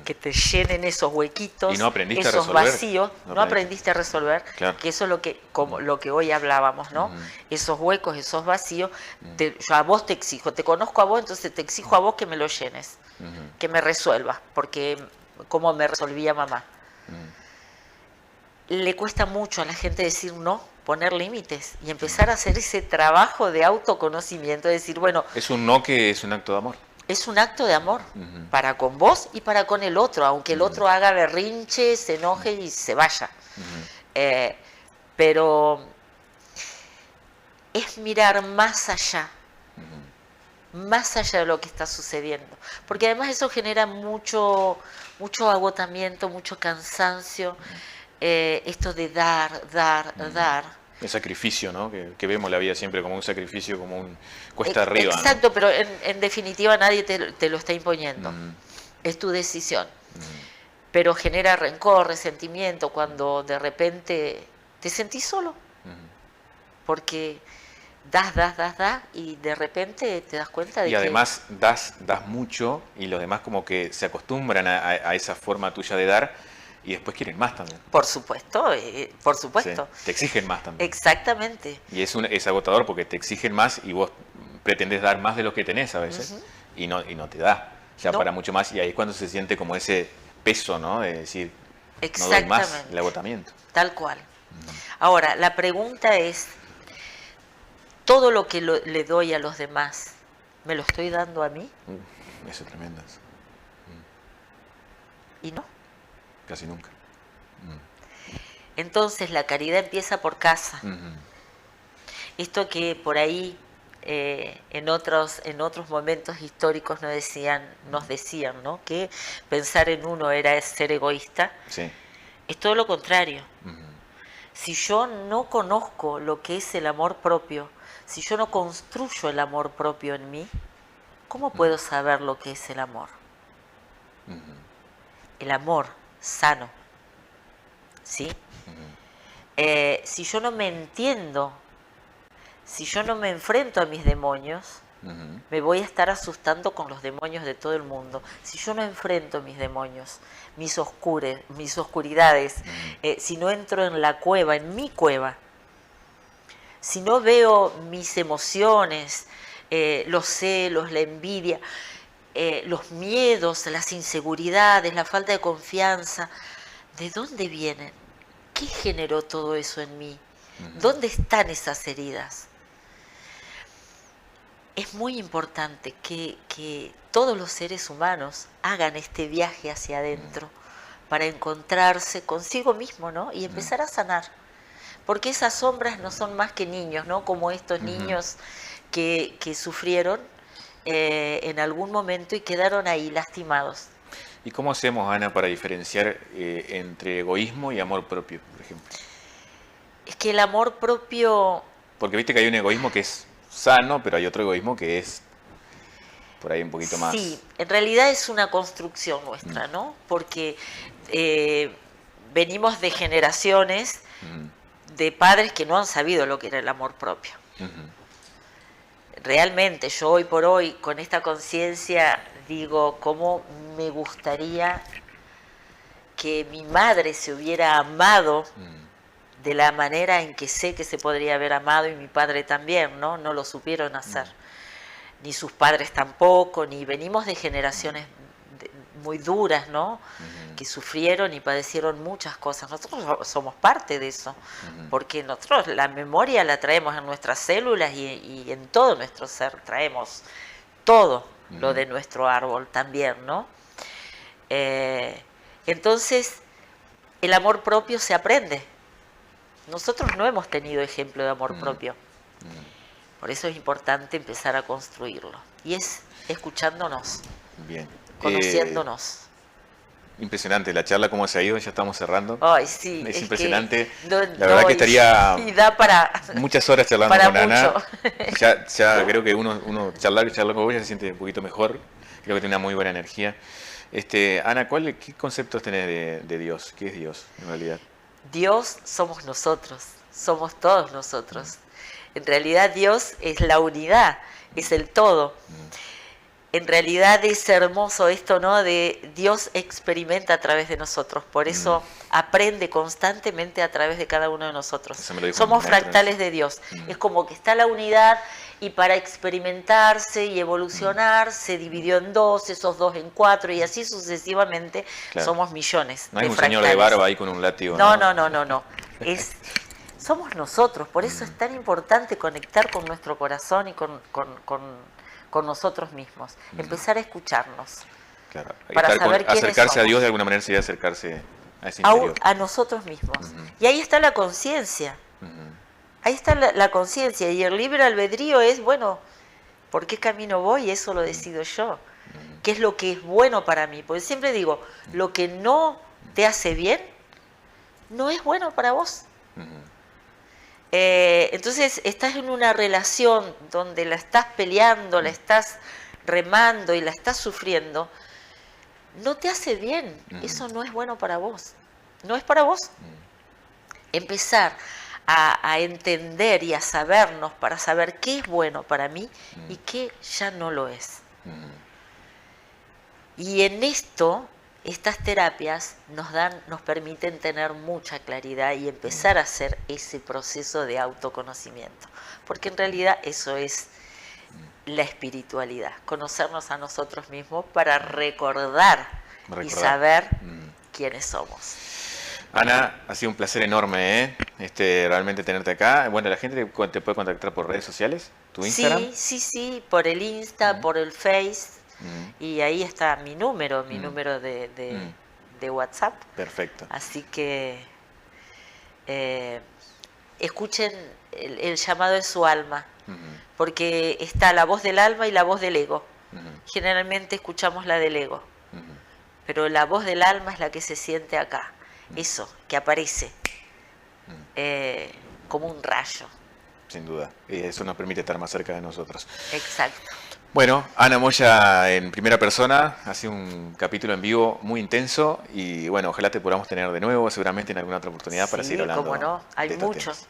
B: que te llenen esos huequitos,
A: y no aprendiste
B: esos
A: a resolver.
B: vacíos, no aprendiste a resolver,
A: claro.
B: Que eso es lo que, como lo que hoy hablábamos, ¿no? Esos huecos, esos vacíos, yo a vos te exijo, te conozco a vos, entonces te exijo a vos que me lo llenes, que me resuelvas, porque como me resolvía mamá. Le cuesta mucho a la gente decir no, poner límites y empezar a hacer ese trabajo de autoconocimiento, de decir, bueno...
A: Es un no que es un acto de amor.
B: Es un acto de amor, para con vos y para con el otro, aunque el otro haga berrinche, se enoje y se vaya. Pero es mirar más allá de lo que está sucediendo. Porque además eso genera mucho agotamiento, mucho cansancio. Esto de dar.
A: El sacrificio, ¿no? Que vemos la vida siempre como un sacrificio, como un cuesta arriba.
B: Exacto,
A: ¿no?
B: pero en definitiva nadie te lo está imponiendo. Es tu decisión. Pero genera rencor, resentimiento cuando de repente te sentís solo. Porque das y de repente te das cuenta de que...
A: Y además das mucho y los demás como que se acostumbran a esa forma tuya de dar. Y después quieren más también.
B: Por supuesto. Sí,
A: te exigen más también.
B: Exactamente.
A: Y es agotador porque te exigen más y vos pretendes dar más de lo que tenés a veces y no te da. O sea, para mucho más. Y ahí es cuando se siente como ese peso, ¿no? De decir, no doy más, el agotamiento.
B: Tal cual. Ahora, la pregunta es, ¿todo lo que le doy a los demás, me lo estoy dando a mí?
A: Eso es tremendo.
B: ¿Y no?
A: Casi nunca.
B: Entonces la caridad empieza por casa. Esto que por ahí en otros momentos históricos nos decían, ¿no? Que pensar en uno era ser egoísta.
A: Sí.
B: Es todo lo contrario. Si yo no conozco lo que es el amor propio, si yo no construyo el amor propio en mí, ¿cómo puedo saber lo que es el amor? El amor sano, ¿sí? Si yo no me entiendo, si yo no me enfrento a mis demonios, me voy a estar asustando con los demonios de todo el mundo. Si yo no enfrento mis demonios, mis oscuridades, si no entro en la cueva, en mi cueva, si no veo mis emociones, los celos, la envidia, los miedos, las inseguridades, la falta de confianza, ¿de dónde vienen? ¿Qué generó todo eso en mí? ¿Dónde están esas heridas? Es muy importante que todos los seres humanos hagan este viaje hacia adentro para encontrarse consigo mismo, ¿no? Y empezar a sanar. Porque esas sombras no son más que niños, ¿no? Como estos niños que sufrieron en algún momento y quedaron ahí lastimados.
A: ¿Y cómo hacemos, Ana, para diferenciar entre egoísmo y amor propio, por ejemplo?
B: Es que el amor propio...
A: Porque viste que hay un egoísmo que es sano, pero hay otro egoísmo que es por ahí un poquito más.
B: Sí, en realidad es una construcción nuestra, ¿no? Porque venimos de generaciones de padres que no han sabido lo que era el amor propio. Realmente yo hoy por hoy, con esta conciencia, digo, cómo me gustaría que mi madre se hubiera amado de la manera en que sé que se podría haber amado, y mi padre también, ¿no? No lo supieron hacer. Ni sus padres tampoco, ni venimos de generaciones muy duras, ¿no? Que sufrieron y padecieron muchas cosas. Nosotros somos parte de eso, porque nosotros la memoria la traemos en nuestras células y en todo nuestro ser, traemos todo lo de nuestro árbol también, ¿no? Entonces, el amor propio se aprende. Nosotros no hemos tenido ejemplo de amor propio. Por eso es importante empezar a construirlo. Y es escuchándonos,
A: bien,
B: conociéndonos.
A: Impresionante la charla, cómo se ha ido, ya estamos cerrando.
B: Ay, sí,
A: es impresionante.
B: No,
A: la verdad que estaría
B: y da para
A: muchas horas charlando
B: para
A: con Ana.
B: mucho.
A: Ya creo que uno charlar con vos ya se siente un poquito mejor. Creo que tiene una muy buena energía. Ana, ¿qué conceptos tenés de Dios? ¿Qué es Dios en realidad?
B: Dios somos nosotros, somos todos nosotros. En realidad Dios es la unidad, es el todo. En realidad es hermoso esto, ¿no? De Dios experimenta a través de nosotros, por eso aprende constantemente a través de cada uno de nosotros. Somos fractales de Dios. Es como que está la unidad y para experimentarse y evolucionar se dividió en dos, esos dos en cuatro y así sucesivamente. Claro. Somos millones.
A: No hay un
B: fractales.
A: Señor de barba ahí con un látigo.
B: No. Somos nosotros, por eso es tan importante conectar con nuestro corazón y con nosotros mismos, empezar a escucharnos.
A: Claro.
B: Para saber
A: acercarse
B: somos.
A: A Dios de alguna manera sería acercarse a ese interior.
B: A nosotros mismos. Y ahí está la conciencia. Ahí está la conciencia. Y el libre albedrío es, bueno, ¿por qué camino voy? Eso lo decido yo. ¿Qué es lo que es bueno para mí? Porque siempre digo, lo que no te hace bien, no es bueno para vos. Entonces estás en una relación donde la estás peleando, la estás remando y la estás sufriendo, no te hace bien, eso no es bueno para vos, no es para vos. Empezar a entender y a sabernos para saber qué es bueno para mí y qué ya no lo es. Y en esto, estas terapias nos permiten tener mucha claridad y empezar a hacer ese proceso de autoconocimiento. Porque en realidad eso es la espiritualidad, conocernos a nosotros mismos para recordar. Y saber quiénes somos.
A: Ana, ha sido un placer enorme, realmente tenerte acá. Bueno, la gente te puede contactar por redes sociales, tu Instagram.
B: Sí, por el Insta, por el Face. Y ahí está mi número de WhatsApp.
A: Perfecto.
B: Así que escuchen el llamado de su alma, porque está la voz del alma y la voz del ego. Generalmente escuchamos la del ego, pero la voz del alma es la que se siente acá, eso, que aparece como un rayo.
A: Sin duda, y eso nos permite estar más cerca de nosotros.
B: Exacto.
A: Bueno, Ana Moya en primera persona, ha sido un capítulo en vivo muy intenso y bueno, ojalá te podamos tener de nuevo, seguramente en alguna otra oportunidad para seguir hablando.
B: Sí, cómo no,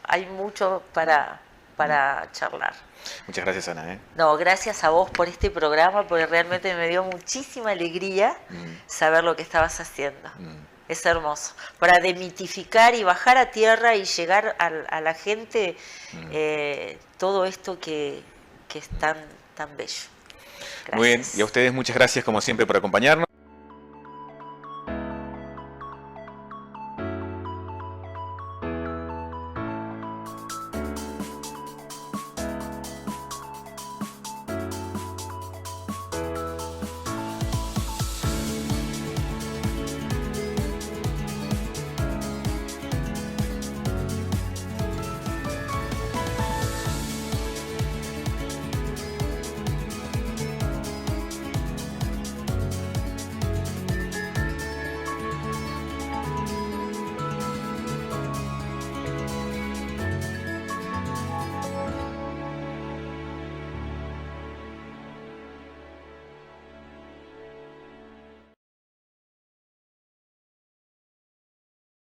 B: hay mucho para charlar.
A: Muchas gracias, Ana.
B: No, gracias a vos por este programa, porque realmente me dio muchísima alegría saber lo que estabas haciendo. Es hermoso. Para demitificar y bajar a tierra y llegar a la gente todo esto que es tan bello. Gracias.
A: Muy bien, y a ustedes muchas gracias como siempre por acompañarnos.